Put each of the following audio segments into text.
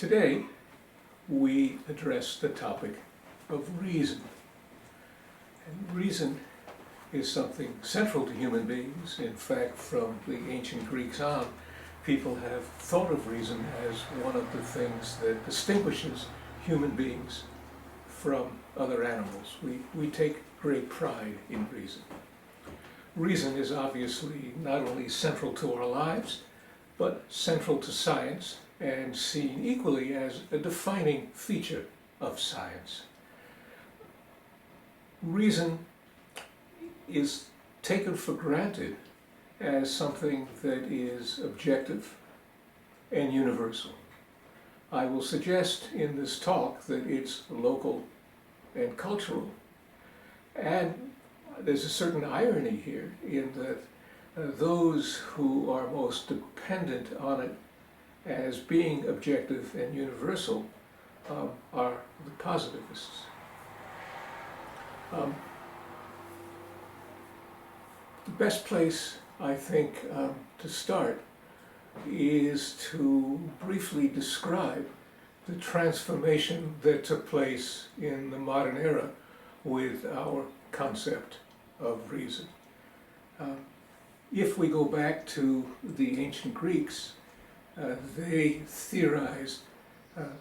Today, we address the topic of reason. And reason is something central to human beings. In fact, from the ancient Greeks on, people have thought of reason as one of the things that distinguishes human beings from other animals. We take great pride in reason. Reason is obviously not only central to our lives, but central to science and seen equally as a defining feature of science. Reason is taken for granted as something that is objective and universal. I will suggest in this talk that it's local and cultural. And there's a certain irony here in that those who are most dependent on it as being objective and universal are the positivists. The best place, I think, to start is to briefly describe the transformation that took place in the modern era with our concept of reason. If we go back to the ancient Greeks, they theorized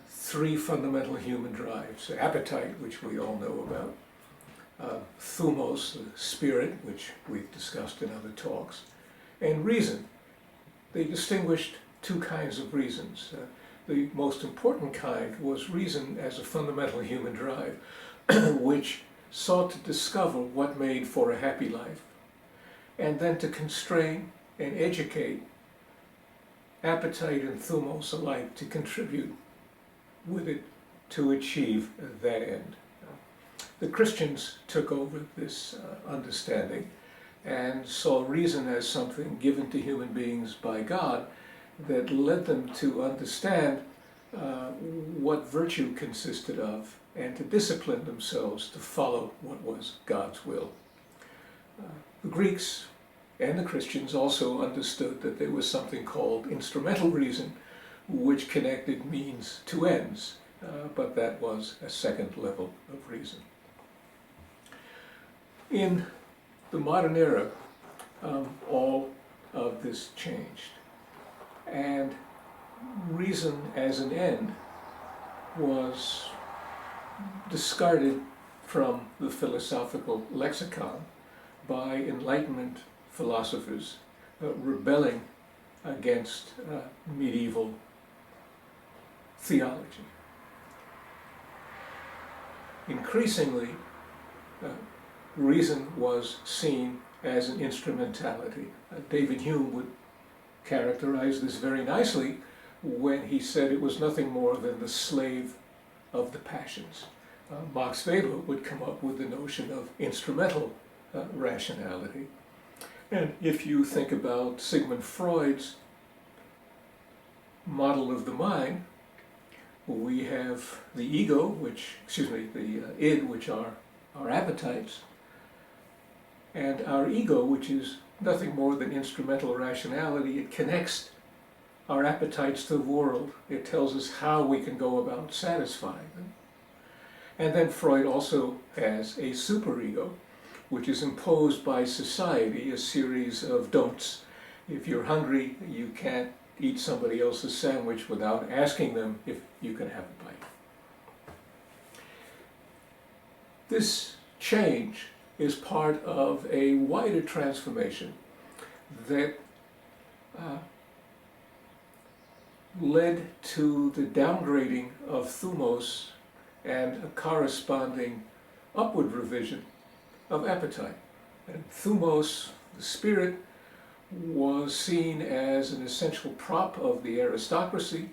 three fundamental human drives: appetite, which we all know about, thumos, the spirit, which we've discussed in other talks, and reason. They distinguished two kinds of reasons. The most important kind was reason as a fundamental human drive, which sought to discover what made for a happy life, and then to constrain and educate appetite and thumos alike to contribute with it to achieve that end. The Christians took over this understanding and saw reason as something given to human beings by God that led them to understand what virtue consisted of and to discipline themselves to follow what was God's will. The Greeks and the Christians also understood that there was something called instrumental reason, which connected means to ends, but that was a second level of reason. In the modern era, all of this changed, and reason as an end was discarded from the philosophical lexicon by Enlightenment philosophers rebelling against medieval theology. Increasingly, reason was seen as an instrumentality. David Hume would characterize this very nicely when he said it was nothing more than the slave of the passions. Max Weber would come up with the notion of instrumental rationality. And if you think about Sigmund Freud's model of the mind, we have the ego, the id, which are our appetites, and our ego, which is nothing more than instrumental rationality. It connects our appetites to the world. It tells us how we can go about satisfying them. And then Freud also has a superego, which is imposed by society, a series of don'ts. If you're hungry, you can't eat somebody else's sandwich without asking them if you can have a bite. This change is part of a wider transformation that led to the downgrading of thumos and a corresponding upward revision of appetite. And thumos, the spirit, was seen as an essential prop of the aristocracy.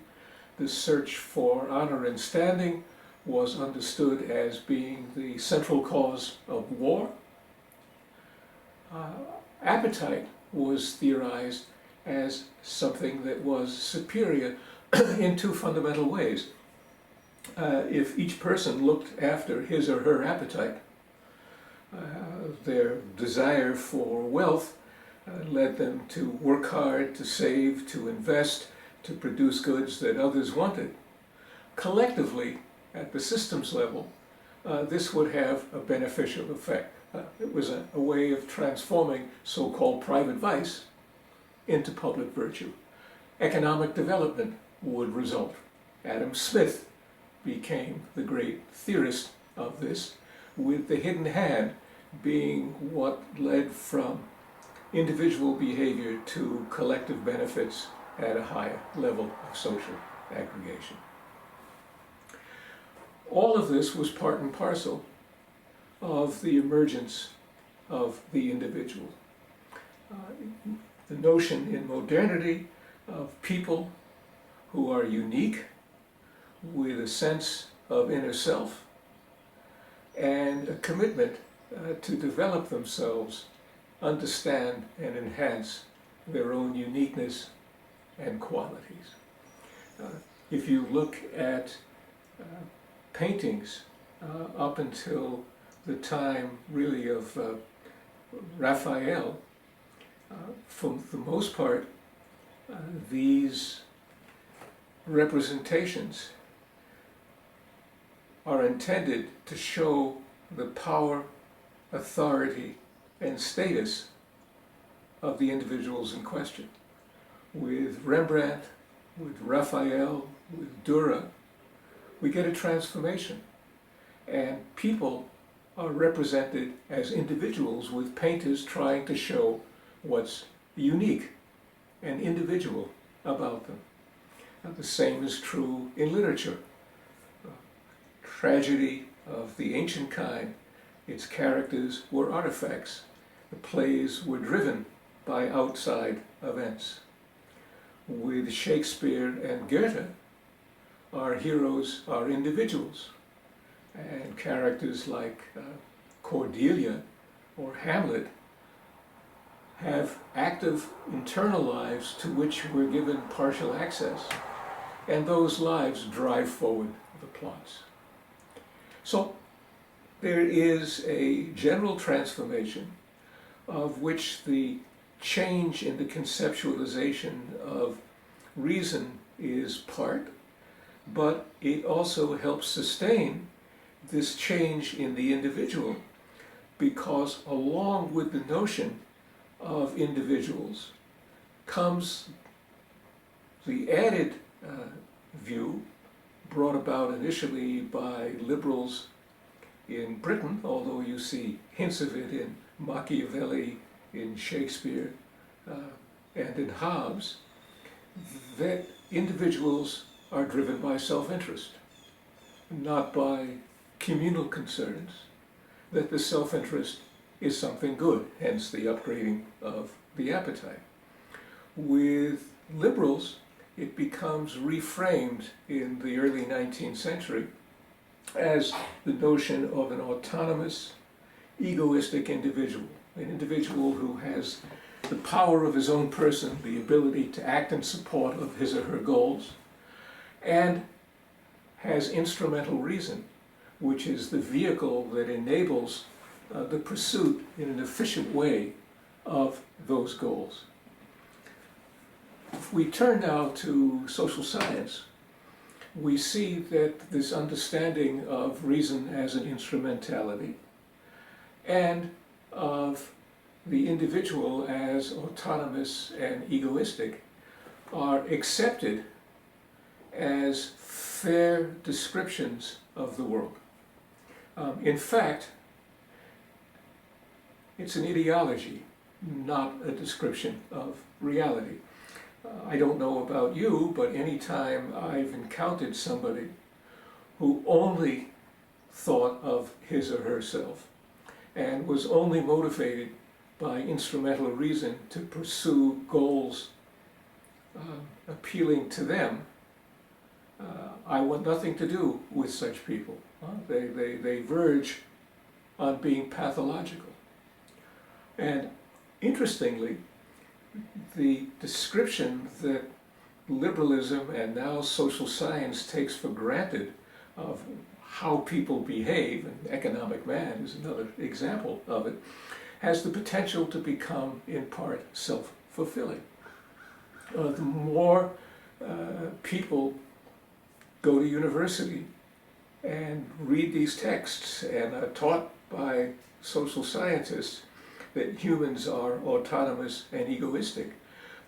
The search for honor and standing was understood as being the central cause of war. Appetite was theorized as something that was superior in two fundamental ways. If each person looked after his or her appetite, their desire for wealth led them to work hard, to save, to invest, to produce goods that others wanted. collectively, at the systems level, this would have a beneficial effect. It was a way of transforming so-called private vice into public virtue. Economic development would result. Adam Smith became the great theorist of this, with the hidden hand being what led from individual behavior to collective benefits at a higher level of social aggregation. All of this was part and parcel of the emergence of the individual. The notion in modernity of people who are unique with a sense of inner self and a commitment to develop themselves, understand and enhance their own uniqueness and qualities. If you look at paintings up until the time really of Raphael, for the most part, these representations are intended to show the power, authority, and status of the individuals in question. With Rembrandt, with Raphael, with Dürer, we get a transformation, and people are represented as individuals, with painters trying to show what's unique and individual about them. And the same is true in literature. Tragedy of the ancient kind, its characters were artifacts. The plays were driven by outside events. With Shakespeare and Goethe, our heroes are individuals, and characters like Cordelia or Hamlet have active internal lives to which we're given partial access, and those lives drive forward the plots. So there is a general transformation of which the change in the conceptualization of reason is part, but it also helps sustain this change in the individual, because along with the notion of individuals comes the added view brought about initially by liberals in Britain, although you see hints of it in Machiavelli, in Shakespeare, and in Hobbes, that individuals are driven by self-interest, not by communal concerns, that the self-interest is something good, hence the upgrading of the appetite. With liberals, it becomes reframed in the early 19th century as the notion of an autonomous, egoistic individual, an individual who has the power of his own person, the ability to act in support of his or her goals, and has instrumental reason, which is the vehicle that enables the pursuit in an efficient way of those goals. If we turn now to social science, we see that this understanding of reason as an instrumentality and of the individual as autonomous and egoistic are accepted as fair descriptions of the world. In fact, it's an ideology, not a description of reality. I don't know about you, but anytime I've encountered somebody who only thought of his or herself and was only motivated by instrumental reason to pursue goals appealing to them, I want nothing to do with such people. They verge on being pathological. And interestingly, the description that liberalism and now social science takes for granted of how people behave, and economic man is another example of it, has the potential to become, in part, self-fulfilling. The more people go to university and read these texts and are taught by social scientists that humans are autonomous and egoistic,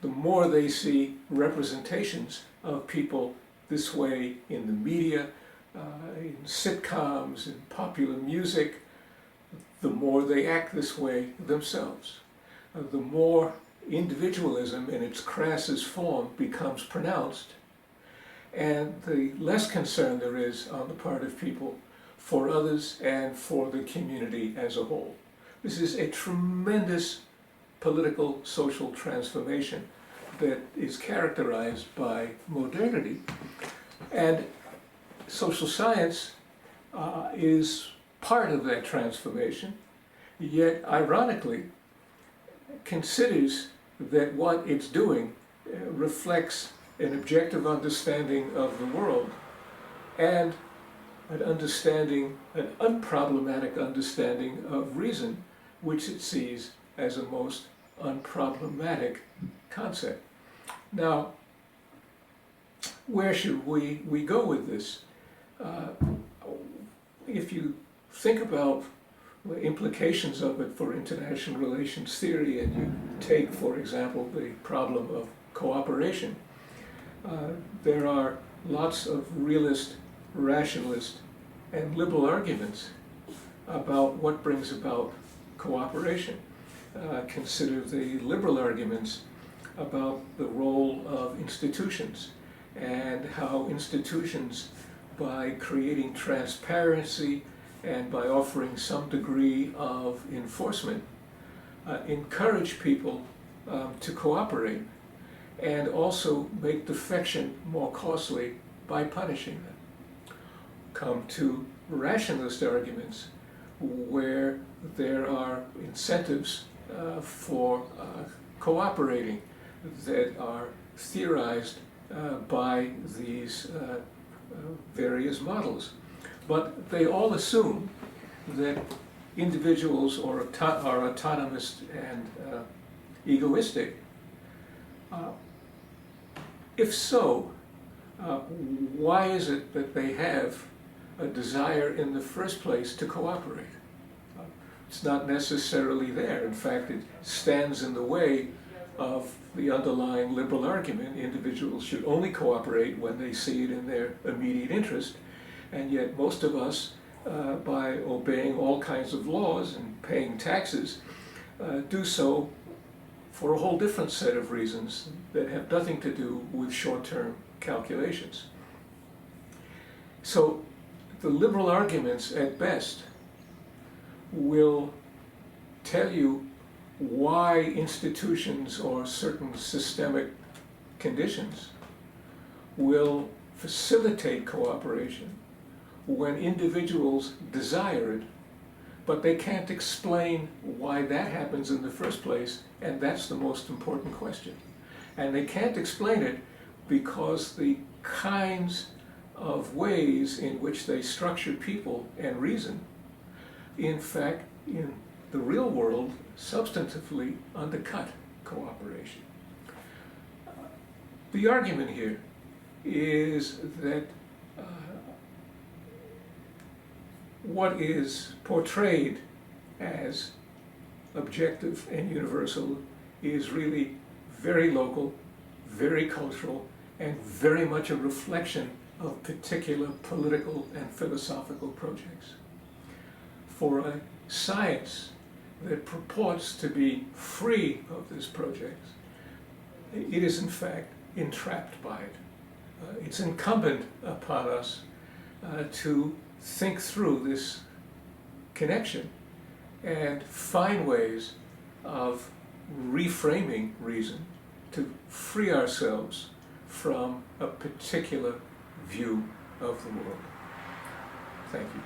the more they see representations of people this way in the media, in sitcoms, in popular music, the more they act this way themselves. The more individualism in its crassest form becomes pronounced, and the less concern there is on the part of people for others and for the community as a whole. This is a tremendous political, social transformation that is characterized by modernity. And social science is part of that transformation, yet ironically considers that what it's doing reflects an objective understanding of the world and an unproblematic understanding of reason, which it sees as a most unproblematic concept. Now, where should we go with this? If you think about the implications of it for international relations theory, and you take, for example, the problem of cooperation, there are lots of realist, rationalist, and liberal arguments about what brings about cooperation. Consider the liberal arguments about the role of institutions and how institutions, by creating transparency and by offering some degree of enforcement, encourage people to cooperate and also make defection more costly by punishing them. Come to rationalist arguments where there are incentives for cooperating that are theorized by these various models. But they all assume that individuals are autonomous and egoistic. If so, why is it that they have a desire in the first place to cooperate? It's not necessarily there. In fact, it stands in the way of the underlying liberal argument. Individuals should only cooperate when they see it in their immediate interest. And yet most of us, by obeying all kinds of laws and paying taxes, do so for a whole different set of reasons that have nothing to do with short-term calculations. So the liberal arguments, at best, will tell you why institutions or certain systemic conditions will facilitate cooperation when individuals desire it, but they can't explain why that happens in the first place, and that's the most important question. And they can't explain it because the kinds of ways in which they structure people and reason, in fact, in the real world, substantively undercut cooperation. The argument here is that what is portrayed as objective and universal is really very local, very cultural, and very much a reflection of particular political and philosophical projects. For a science that purports to be free of this project, it is in fact entrapped by it. It's incumbent upon us to think through this connection and find ways of reframing reason to free ourselves from a particular view of the world. Thank you.